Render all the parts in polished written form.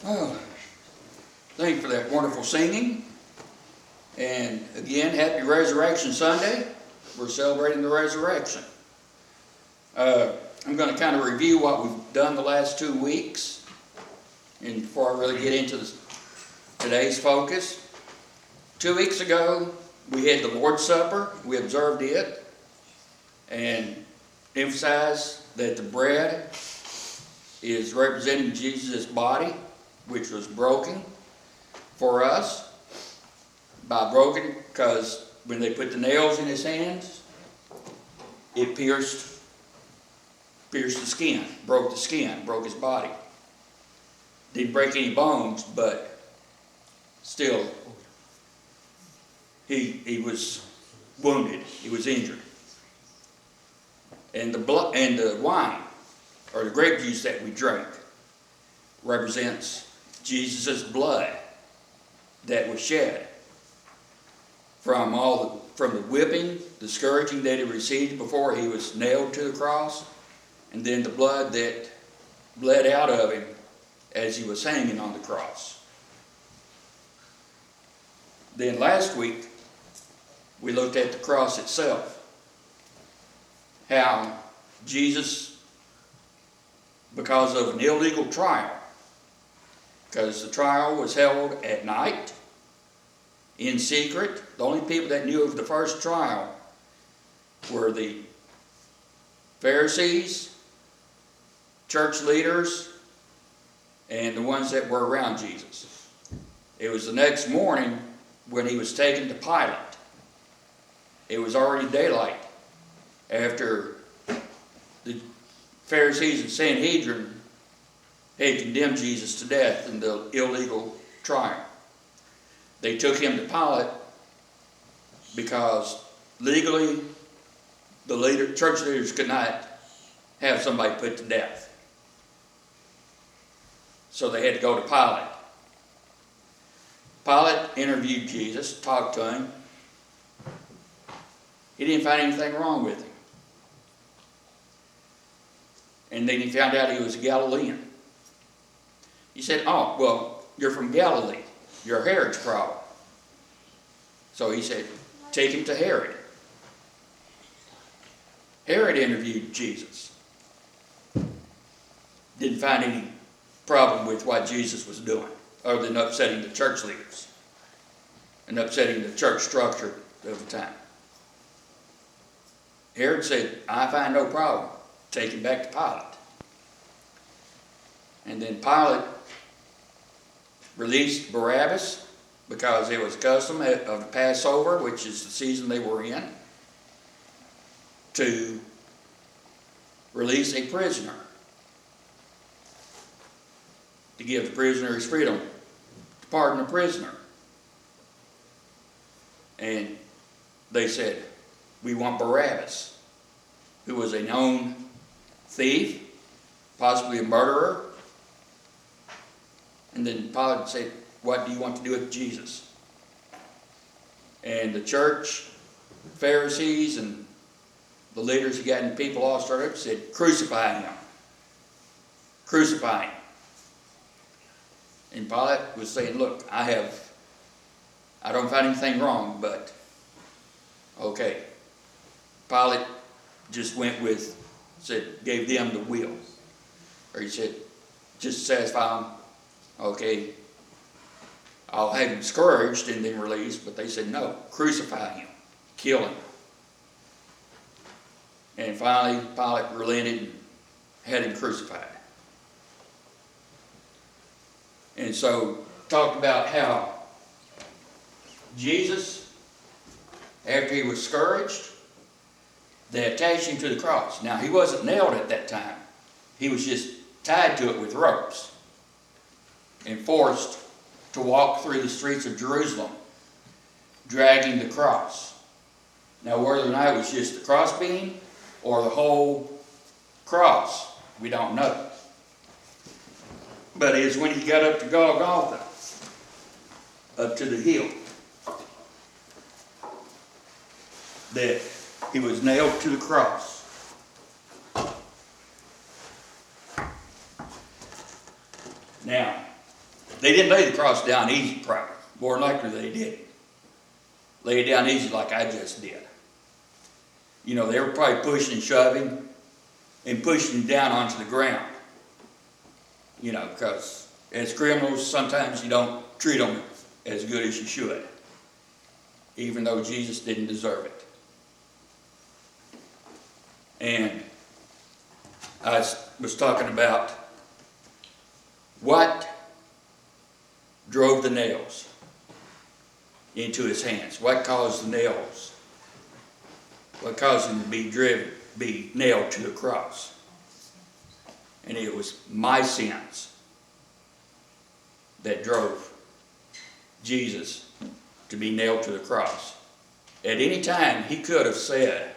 Oh, thank you for that wonderful singing. And again, happy Resurrection Sunday. We're celebrating the resurrection. I'm going to kind of review what we've done the last 2 weeks. And before I really get into today's focus. 2 weeks ago, we had the Lord's Supper. We observed it and emphasized that the bread is representing Jesus' body, which was broken for us. By broken, because when they put the nails in his hands, it pierced the skin, broke his body. Didn't break any bones, but still, he was wounded. He was injured. And the wine, or the grape juice that we drank, represents Jesus' blood that was shed from the whipping, the scourging that he received before he was nailed to the cross, and then the blood that bled out of him as he was hanging on the cross. Then last week, we looked at the cross itself. How Jesus, because of an illegal trial, because the trial was held at night, in secret. The only people that knew of the first trial were the Pharisees, church leaders, and the ones that were around Jesus. It was the next morning when he was taken to Pilate. It was already daylight after the Pharisees and Sanhedrin had condemned Jesus to death in the illegal trial. They took him to Pilate because legally the church leaders could not have somebody put to death. So they had to go to Pilate. Pilate interviewed Jesus, talked to him. He didn't find anything wrong with him. And then he found out he was a Galilean. He said, "Oh, well, you're from Galilee. You're Herod's problem." So he said, "Take him to Herod." Herod interviewed Jesus. Didn't find any problem with what Jesus was doing, other than upsetting the church leaders and upsetting the church structure of the time. Herod said, "I find no problem. Take him back to Pilate." And then Pilate released Barabbas because it was custom of the Passover, which is the season they were in, to release a prisoner, to give the prisoner his freedom, to pardon the prisoner. And they said, "We want Barabbas," who was a known thief, possibly a murderer. And then Pilate said, "What do you want to do with Jesus?" And the church, Pharisees, and the leaders who got the people all started up said, "Crucify him. Crucify him." And Pilate was saying, "Look, I don't find anything wrong, but okay." Pilate just gave them the will. Or he said, "Just satisfy them. Okay, I'll have him scourged and then released," but they said, "No, crucify him, kill him." And finally, Pilate relented and had him crucified. And so, talked about how Jesus, after he was scourged, they attached him to the cross. Now, he wasn't nailed at that time. He was just tied to it with ropes and forced to walk through the streets of Jerusalem, dragging the cross. Now, whether or not it was just the crossbeam or the whole cross, we don't know. But it is when he got up to Golgotha, up to the hill, that he was nailed to the cross. Now, They didn't lay the cross down easy, probably. More than likely they didn't. Lay it down easy like I just did. You know, they were probably pushing and shoving and pushing him down onto the ground. You know, because as criminals, sometimes you don't treat them as good as you should, even though Jesus didn't deserve it. And I was talking about what drove the nails into his hands. What caused the nails? What caused him to be nailed to the cross? And it was my sins that drove Jesus to be nailed to the cross. At any time, he could have said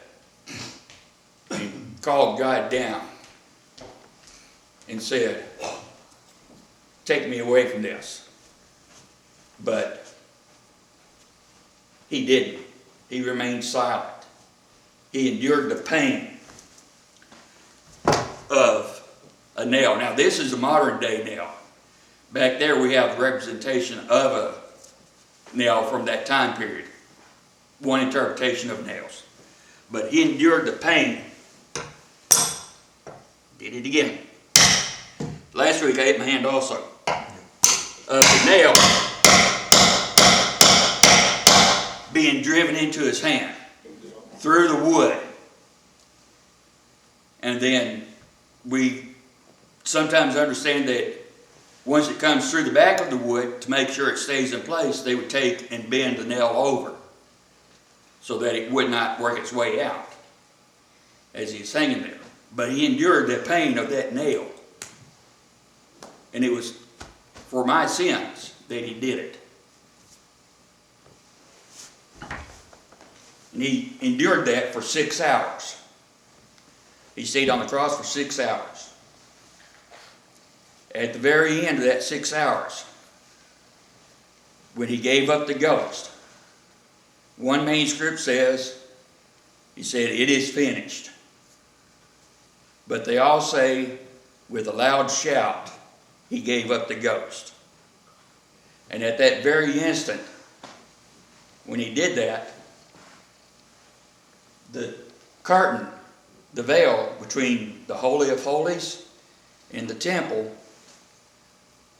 and called God down and said, take me away from this. But he didn't. He remained silent. He endured the pain of a nail. Now, this is a modern day nail. Back there we have a representation of a nail from that time period. One interpretation of nails. But he endured the pain. Did it again. Last week I hit my hand also. Of the nail being driven into his hand through the wood. And then we sometimes understand that once it comes through the back of the wood, to make sure it stays in place, they would take and bend the nail over so that it would not work its way out as he's hanging there. But he endured the pain of that nail. And it was for my sins that he did it. And he endured that for 6 hours. He stayed on the cross for 6 hours. At the very end of that 6 hours, when he gave up the ghost, one manuscript says, he said, it is finished. But they all say, with a loud shout, he gave up the ghost. And at that very instant, when he did that, the curtain, the veil between the Holy of Holies and the temple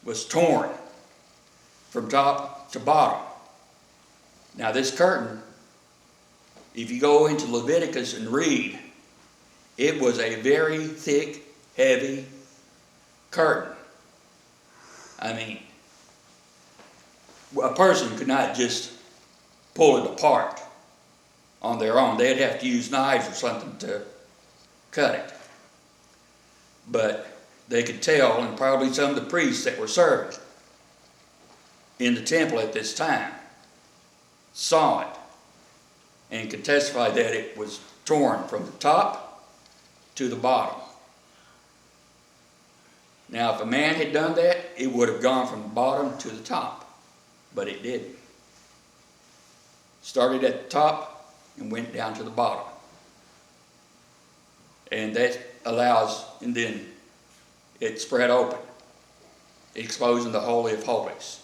was torn from top to bottom. Now this curtain, if you go into Leviticus and read, it was a very thick, heavy curtain. I mean, a person could not just pull it apart on their own. They'd have to use knives or something to cut it. But they could tell, and probably some of the priests that were serving in the temple at this time saw it and could testify that it was torn from the top to the bottom. Now, if a man had done that, it would have gone from the bottom to the top, but it didn't. Started at the top and went down to the bottom. And that allows, and then it spread open, exposing the Holy of Holies.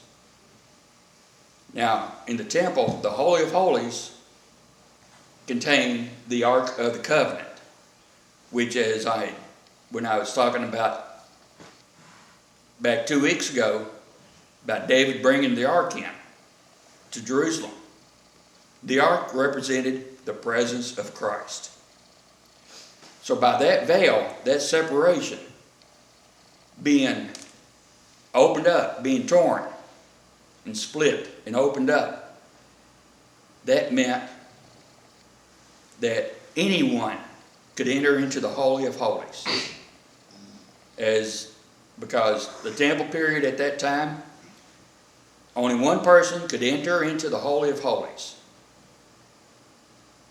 Now, in the temple, the Holy of Holies contained the Ark of the Covenant, which when I was talking about back 2 weeks ago, about David bringing the Ark in to Jerusalem. The Ark represented the presence of Christ. So by that veil, that separation being opened up, being torn and split and opened up, that meant that anyone could enter into the Holy of Holies. Because the temple period at that time, only one person could enter into the Holy of Holies.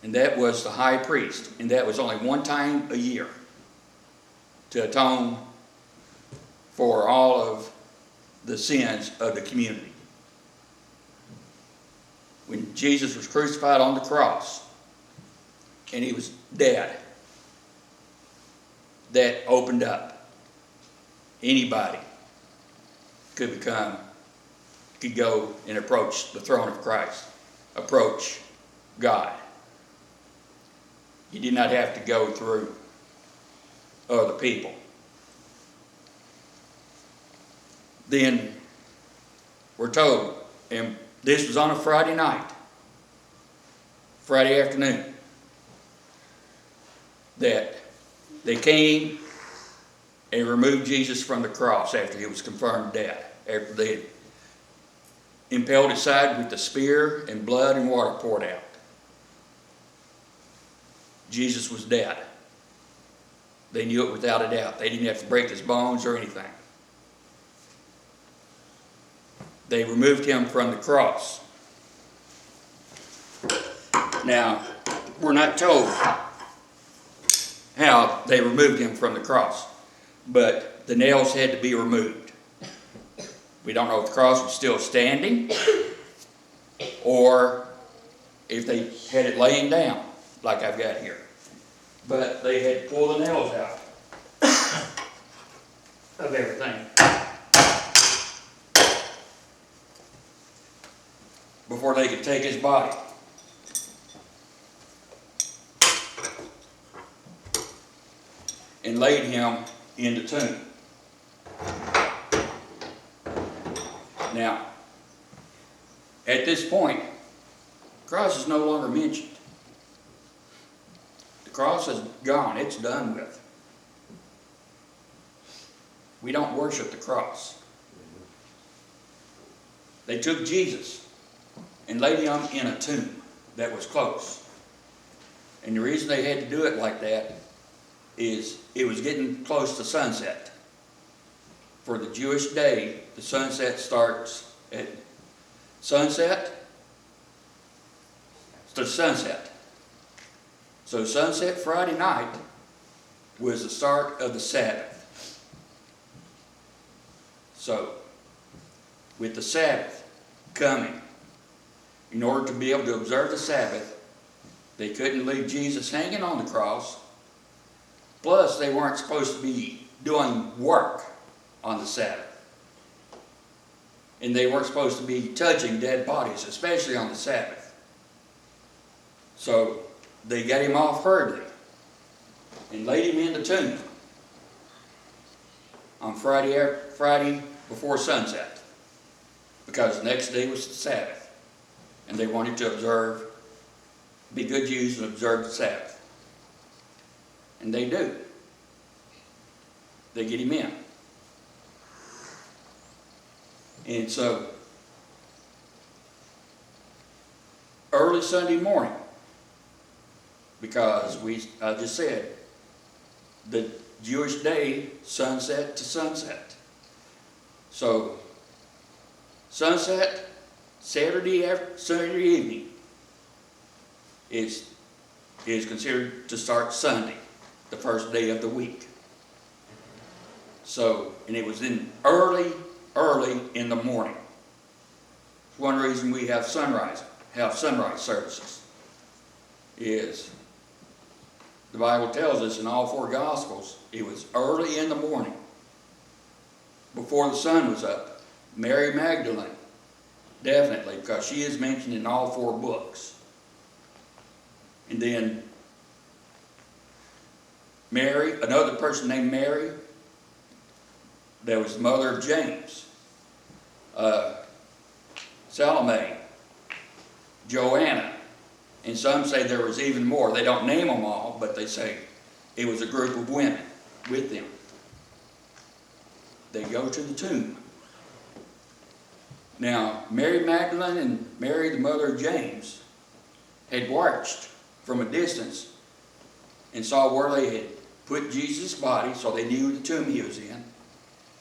And that was the high priest. And that was only one time a year to atone for all of the sins of the community. When Jesus was crucified on the cross and he was dead, that opened up. Anybody could become could go and approach the throne of Christ, approach God. He did not have to go through other people. Then we're told, and this was on a Friday night, Friday afternoon, that they came and removed Jesus from the cross after he was confirmed dead, after they had impaled his side with the spear and blood and water poured out. Jesus was dead. They knew it without a doubt. They didn't have to break his bones or anything. They removed him from the cross. Now, we're not told how they removed him from the cross, but the nails had to be removed. We don't know if the cross was still standing or if they had it laying down like I've got here. But they had to pull the nails out of everything before they could take his body. And laid him in the tomb. Now, at this point, the cross is no longer mentioned. The cross is gone. It's done with. We don't worship the cross. They took Jesus and laid him in a tomb that was close. And the reason they had to do it like that is it was getting close to sunset. For the Jewish day, the sunset starts at sunset to sunset. So sunset Friday night was the start of the Sabbath. So, with the Sabbath coming, in order to be able to observe the Sabbath, they couldn't leave Jesus hanging on the cross. Plus, they weren't supposed to be doing work on the Sabbath. And they weren't supposed to be touching dead bodies, especially on the Sabbath. So, they got him off hurriedly and laid him in the tomb on Friday before sunset, because the next day was the Sabbath. And they wanted to be good Jews and observe the Sabbath. And they do. They get him in. And so, early Sunday morning, because I just said, the Jewish day, sunset to sunset. So, sunset, Saturday evening, is considered to start Sunday, the first day of the week. So, and it was in early in the morning. One reason we have sunrise services is the Bible tells us in all four Gospels it was early in the morning before the sun was up. Mary Magdalene, definitely, because she is mentioned in all four books. And then Mary, another person named Mary, that was the mother of James. Salome, Joanna, and some say there was even more. They don't name them all, but they say it was a group of women with them. They go to the tomb. Now, Mary Magdalene and Mary, the mother of James, had watched from a distance and saw where they had put Jesus' body, so they knew the tomb he was in.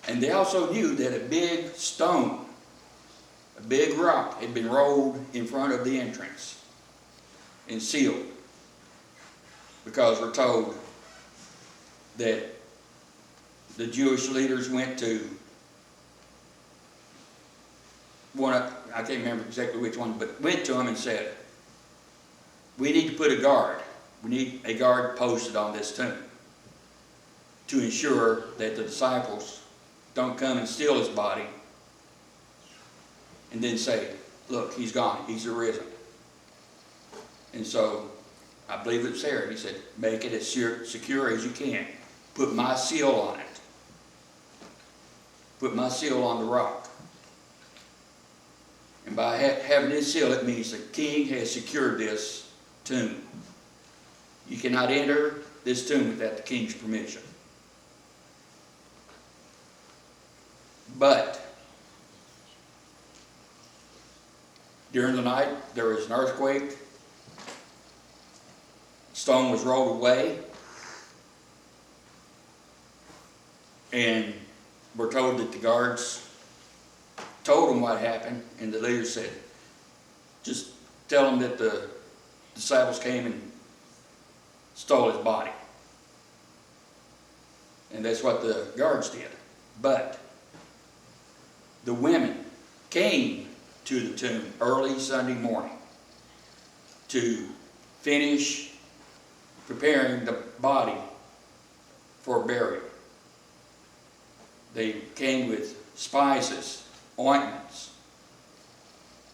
And they also knew that a big stone, a big rock, had been rolled in front of the entrance and sealed. Because we're told that the Jewish leaders went to I can't remember exactly which one, but went to him and said, we need to put a guard. We need a guard posted on this tomb to ensure that the disciples don't come and steal his body and then say, look, he's gone, he's arisen. And so, I believe it was Herod. He said, make it as secure as you can. Put my seal on it. Put my seal on the rock. And by having this seal, it means the king has secured this tomb. You cannot enter this tomb without the king's permission. But during the night, there was an earthquake. Stone was rolled away. And we're told that the guards told them what happened, and the leader said, just tell them that the disciples came and stole his body. And that's what the guards did. But the women came to the tomb early Sunday morning to finish preparing the body for burial. They came with spices, ointments,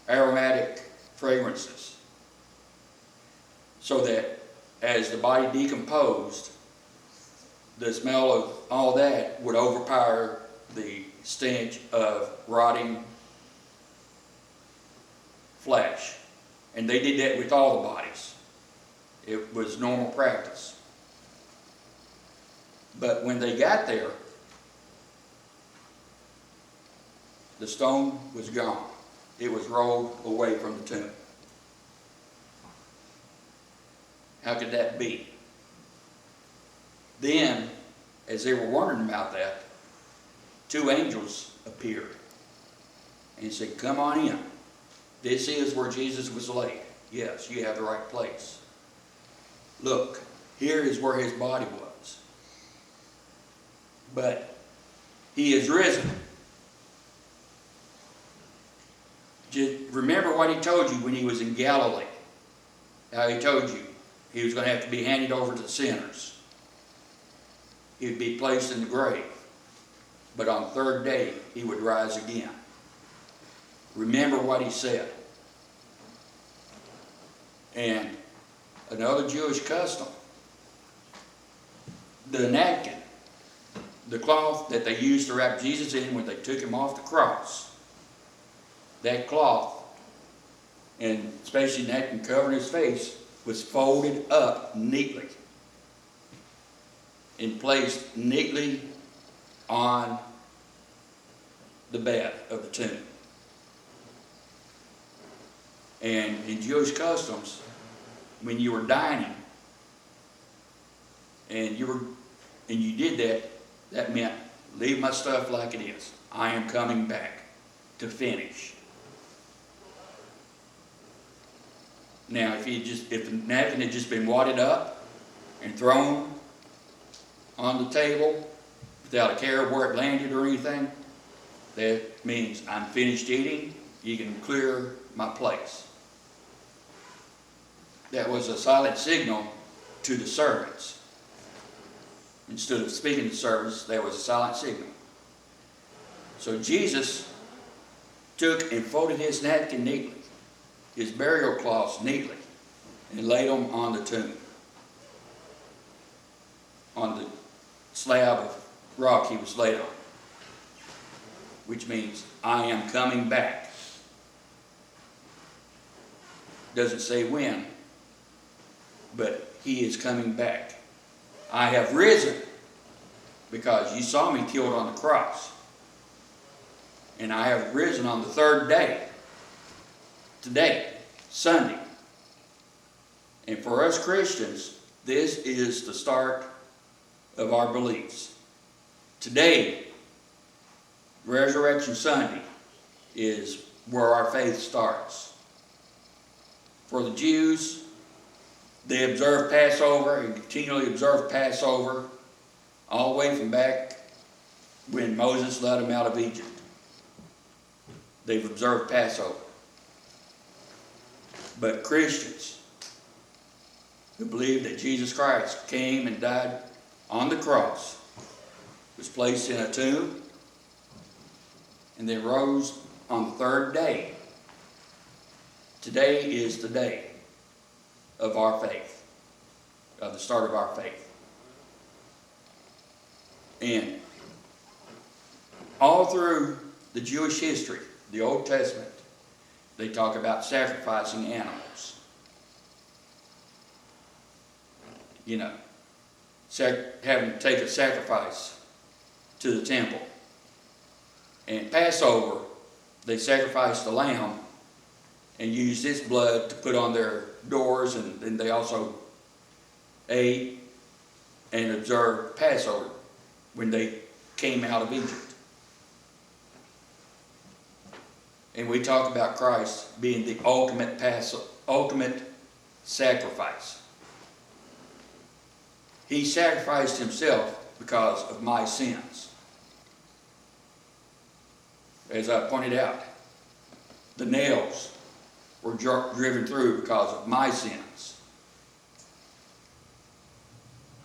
aromatic fragrances, so that as the body decomposed, the smell of all that would overpower the stench of rotting flesh. And they did that with all the bodies. It was normal practice. But when they got there, the stone was gone. It was rolled away from the tomb. How could that be? Then, as they were wondering about that, two angels appeared and said, come on in. This is where Jesus was laid. Yes, you have the right place. Look, here is where his body was. But he is risen. Just remember what he told you when he was in Galilee. How he told you he was going to have to be handed over to the sinners. He would be placed in the grave. But on the third day, he would rise again. Remember what he said. And another Jewish custom, the napkin, the cloth that they used to wrap Jesus in when they took him off the cross, that cloth, and especially the napkin covering his face, was folded up neatly and placed neatly on the bed of the tomb. And in Jewish customs, when you were dining and you did that, that meant leave my stuff like it is. I am coming back to finish. Now, if the napkin had just been wadded up and thrown on the table without a care of where it landed or anything, that means I'm finished eating. You can clear my place. That was a silent signal to the servants. Instead of speaking to the servants, there was a silent signal. So Jesus took and folded his napkin neatly, his burial cloths neatly, and laid them on the tomb, on the slab of rock he was laid on, which means I am coming back. Doesn't say when, but he is coming back. I have risen because you saw me killed on the cross, and I have risen on the third day. Today, Sunday. And for us Christians, this is the start of our beliefs. Today, Resurrection Sunday, is where our faith starts. For the Jews, they observed Passover and continually observed Passover all the way from back when Moses led them out of Egypt. They've observed Passover. But Christians who believe that Jesus Christ came and died on the cross, was placed in a tomb, and then rose on the third day. Today is the day of our faith, of the start of our faith. And all through the Jewish history, the Old Testament, they talk about sacrificing animals. You know, having to take a sacrifice to the temple. And Passover, they sacrificed a lamb and used its blood to put on their doors, and then they also ate and observed Passover when they came out of Egypt. And we talk about Christ being the ultimate sacrifice. He sacrificed himself because of my sins. As I pointed out, the nails were driven through because of my sins.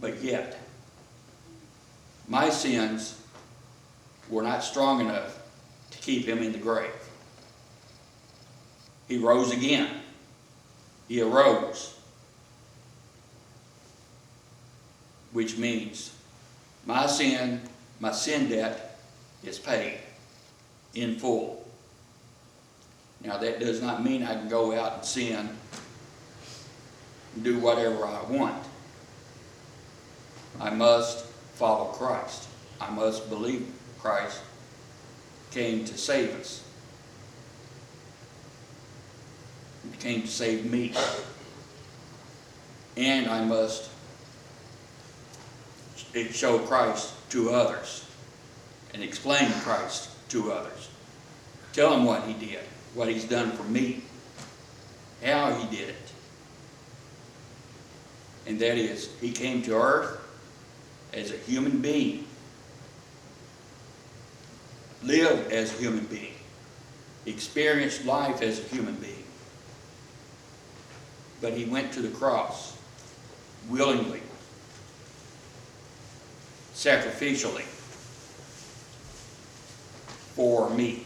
But yet, my sins were not strong enough to keep him in the grave. He rose again. He arose. Which means my sin debt is paid in full. Now that does not mean I can go out and sin and do whatever I want. I must follow Christ. I must believe Christ came to save us. He came to save me. And I must show Christ to others and explain Christ to others. Tell them what he did, what he's done for me, how he did it. And that is, he came to earth as a human being, lived as a human being, experienced life as a human being. But he went to the cross willingly, sacrificially, for me.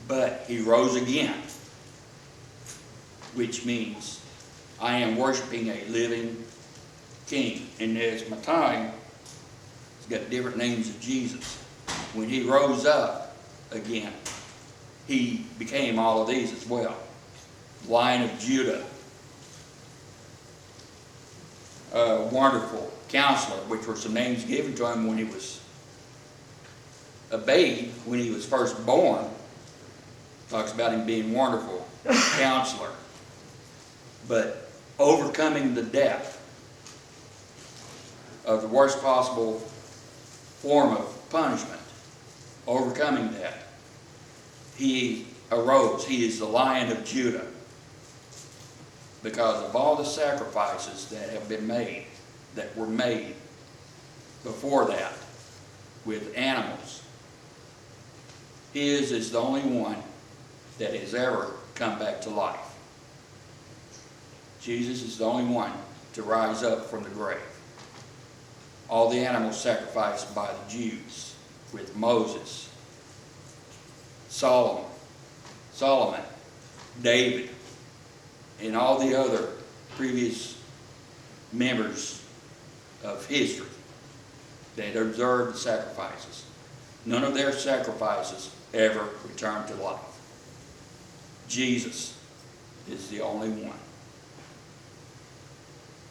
But he rose again, which means I am worshiping a living King. And as my time, it's got different names of Jesus. When he rose up again, he became all of these as well. Lion of Judah, Wonderful Counselor, which were some names given to him when he was a babe, when he was first born. Talks about him being Wonderful Counselor. But overcoming the death of the worst possible form of punishment, overcoming that, he arose. He is the Lion of Judah. Because of all the sacrifices that have been made, that were made before that with animals, his is the only one that has ever come back to life. Jesus is the only one to rise up from the grave. All the animals sacrificed by the Jews with Moses, Solomon, David, and all the other previous members of history that observed the sacrifices. None of their sacrifices ever returned to life. Jesus is the only one.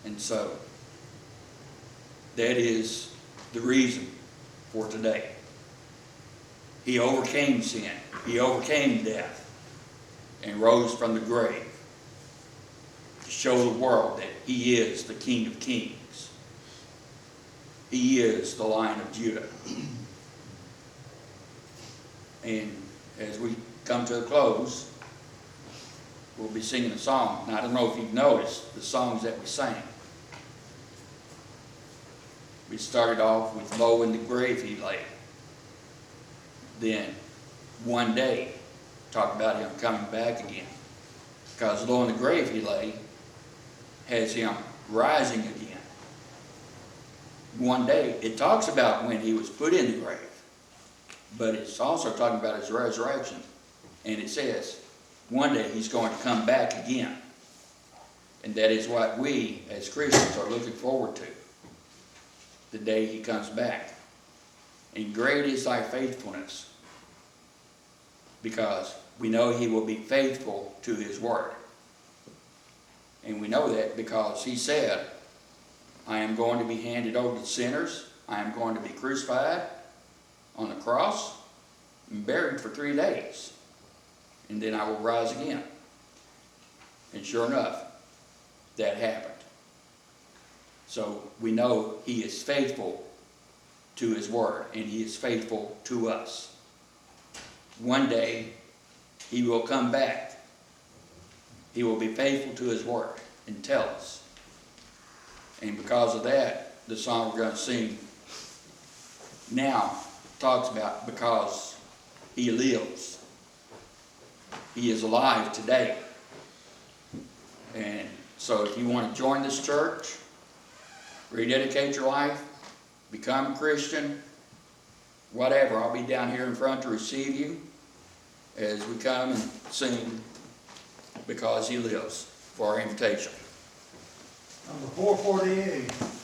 And so, that is the reason for today. He overcame sin. He overcame death and rose from the grave to show the world that he is the King of Kings. He is the Lion of Judah. And as we come to a close, we'll be singing a song. Now, I don't know if you've noticed the songs that we sang. We started off with Lo in the Grave He Lay. Then, One Day, talk about him coming back again. Because Lo in the Grave He Lay has him rising again. One Day, it talks about when he was put in the grave. but it's also talking about his resurrection. And it says, one day he's going to come back again. And that is what we, as Christians, are looking forward to. The day he comes back. And great is thy faithfulness, because we know he will be faithful to his word. And we know that because he said, I am going to be handed over to sinners. I am going to be crucified on the cross and buried for 3 days. And then I will rise again. And sure enough, that happened. So we know he is faithful to his word, and he is faithful to us. One day, he will come back. He will be faithful to his word and tell us. And because of that, the song we're going to sing now talks about because he lives. He is alive today. And so if you want to join this church, rededicate your life, become a Christian, whatever, I'll be down here in front to receive you as we come and sing Because He Lives for our invitation. Number 448.